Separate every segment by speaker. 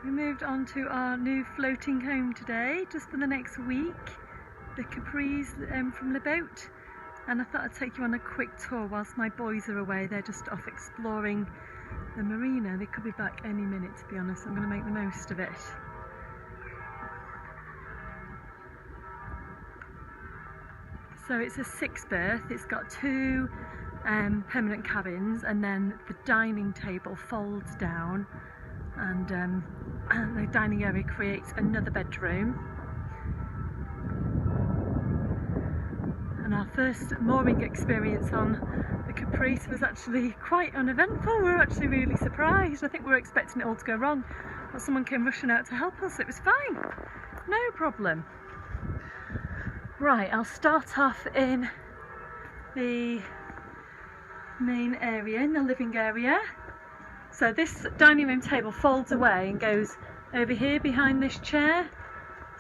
Speaker 1: We moved on to our new floating home today, just for the next week, the Caprice from the boat. And I thought I'd take you on a quick tour whilst my boys are away. They're just off exploring the marina. They could be back any minute, to be honest. I'm going to make the most of it. So it's a 6-berth. It's got 2 permanent cabins, and then the dining table folds down, and the dining area creates another bedroom. And our first mooring experience on the Caprice was actually quite uneventful. We were actually really surprised. I think we were expecting it all to go wrong, but someone came rushing out to help us. It was fine, no problem. Right, I'll start off in the main area, in the living area. So this dining room table folds away and goes over here behind this chair.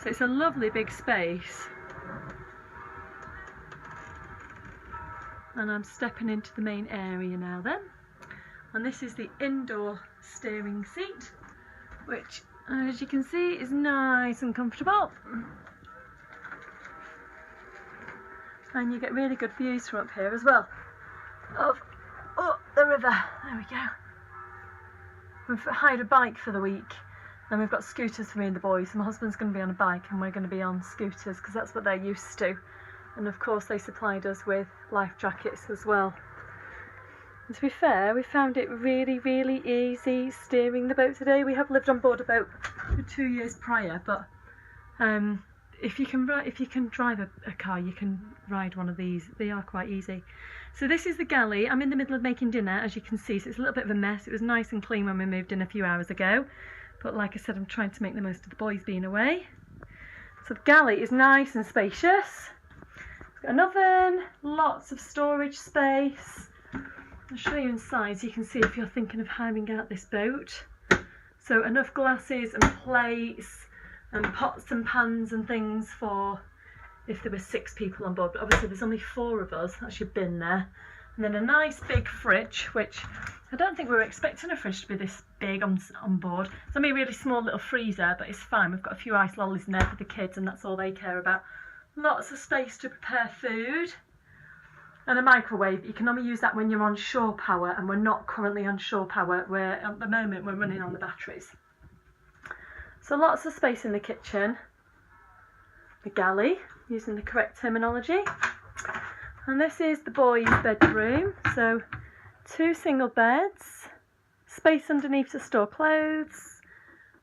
Speaker 1: So it's a lovely big space. And I'm stepping into the main area now then. And this is the indoor steering seat, which, as you can see, is nice and comfortable. And you get really good views from up here as well of the river. There we go. We've hired a bike for the week, and we've got scooters for me and the boys. My husband's going to be on a bike and we're going to be on scooters because that's what they're used to. And of course they supplied us with life jackets as well. And to be fair, we found it really, really easy steering the boat today. We have lived on board a boat for 2 years prior, but if you can drive a car, you can ride one of these. They are quite easy. So this is the galley. I'm in the middle of making dinner, as you can see, so it's a little bit of a mess. It was nice and clean when we moved in a few hours ago, but like I said, I'm trying to make the most of the boys being away. So the galley is nice and spacious. It's got an oven, lots of storage space. I'll show you inside so you can see if you're thinking of hiring out this boat. So enough glasses and plates and pots and pans and things for if there were 6 people on board, but obviously there's only 4 of us. That's your bin there. And then a nice big fridge, which I don't think we were expecting a fridge to be this big on board. It's only a really small little freezer, but it's fine. We've got a few ice lollies in there for the kids, and that's all they care about. Lots of space to prepare food. And a microwave. You can only use that when you're on shore power, and we're not currently on shore power. At the moment we're running on the batteries. So lots of space in the kitchen. The galley, using the correct terminology. And this is the boys' bedroom. So 2 single beds, space underneath to store clothes,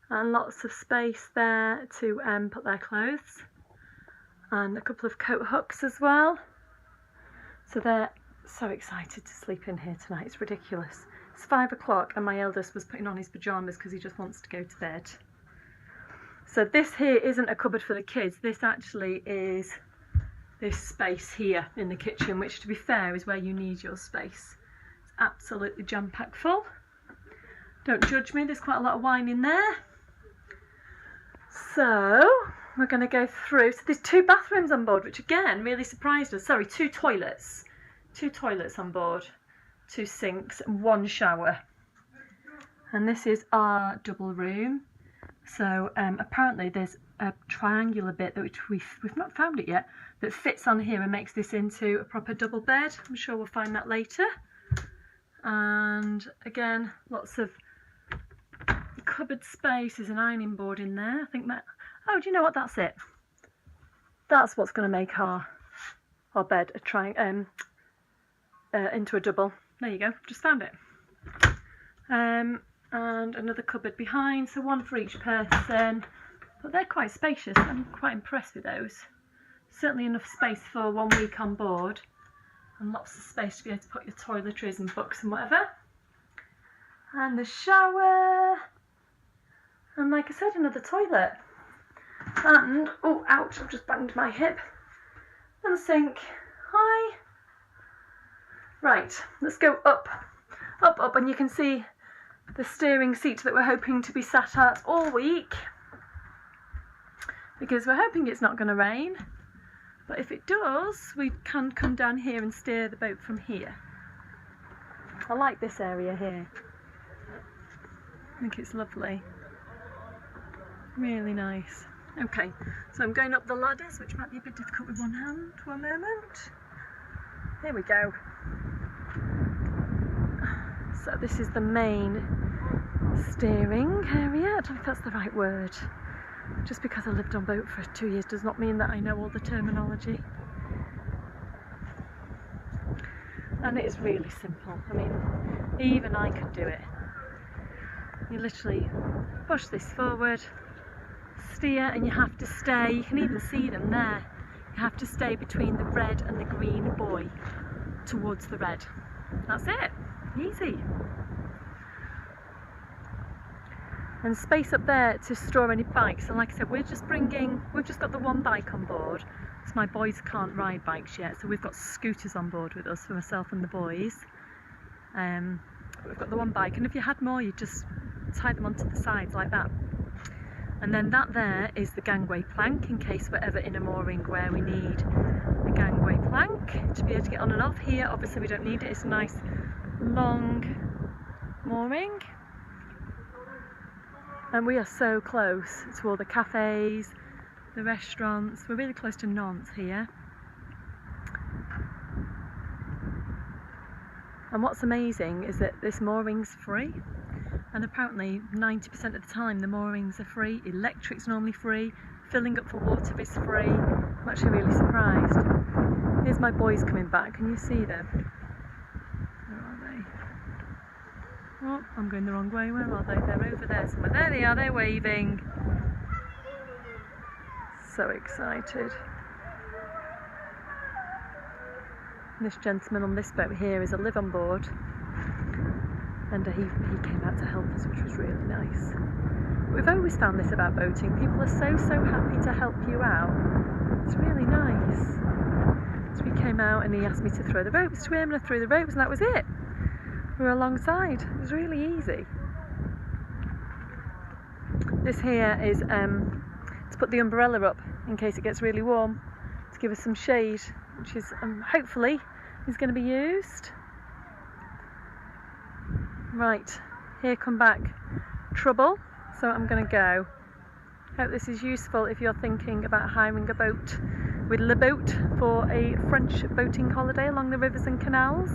Speaker 1: and lots of space there to put their clothes. And a couple of coat hooks as well. So they're so excited to sleep in here tonight. It's ridiculous. It's 5 o'clock and my eldest was putting on his pyjamas because he just wants to go to bed. So this here isn't a cupboard for the kids. This actually is this space here in the kitchen, which, to be fair, is where you need your space. It's absolutely jam-packed full. Don't judge me, there's quite a lot of wine in there. So we're going to go through. So there's 2 bathrooms on board, which again really surprised us. Sorry, 2 toilets. 2 toilets on board, 2 sinks, and 1 shower. And this is our double room. So apparently there's a triangular bit which we've not found it yet, that fits on here and makes this into a proper double bed. I'm sure we'll find that later. And again, lots of cupboard space. There's an ironing board in there. I think that, oh, do you know what, that's it. That's what's going to make our bed into a double. There you go, just found it. And another cupboard behind, so 1 for each person. But they're quite spacious. I'm quite impressed with those. Certainly enough space for 1 week on board, and lots of space to be able to put your toiletries and books and whatever. And the shower, and like I said, another toilet. And oh, ouch! I've just banged my hip. And the sink. Hi. Right, let's go up, and you can see the steering seat that we're hoping to be sat at all week, because we're hoping it's not going to rain, but if it does, we can come down here and steer the boat from here. I like this area here. I think it's lovely. Really nice. Okay, so I'm going up the ladders, which might be a bit difficult with one hand. One moment. Here we go. So this is the main steering area. I don't know if that's the right word. Just because I lived on boat for 2 years does not mean that I know all the terminology. And it is really simple. I mean, even I could do it. You literally push this forward, steer, and you have to stay. You can even see them there. You have to stay between the red and the green buoy towards the red. That's it. Easy. And space up there to store any bikes. And like I said, we've just got the one bike on board. So my boys can't ride bikes yet, so we've got scooters on board with us for myself and the boys. We've got the one bike, and if you had more, you'd just tie them onto the sides like that. And then that there is the gangway plank, in case we're ever in a mooring where we need a gangway plank to be able to get on and off. Here, obviously we don't need it, it's a nice long mooring. And we are so close to all the cafes, the restaurants. We're really close to Nantes here. And what's amazing is that this mooring's free, and apparently 90% of the time the moorings are free. Electric's normally free, filling up for water is free. I'm actually really surprised. Here's my boys coming back, can you see them? Where are they? Oh, I'm going the wrong way, where are they? They're over there somewhere. There they are, they're waving. So excited. This gentleman on this boat here is a live on board, and he came out to help us, which was really nice. We've always found this about boating, people are so happy to help you out. It's really nice. So we came out and he asked me to throw the ropes to him, and I threw the ropes, and that was it. We were alongside. It was really easy. This here is to put the umbrella up in case it gets really warm, to give us some shade, which is hopefully is going to be used. Right, here come back trouble, so I'm going to go. Hope this is useful if you're thinking about hiring a boat with Le Boat for a French boating holiday along the rivers and canals.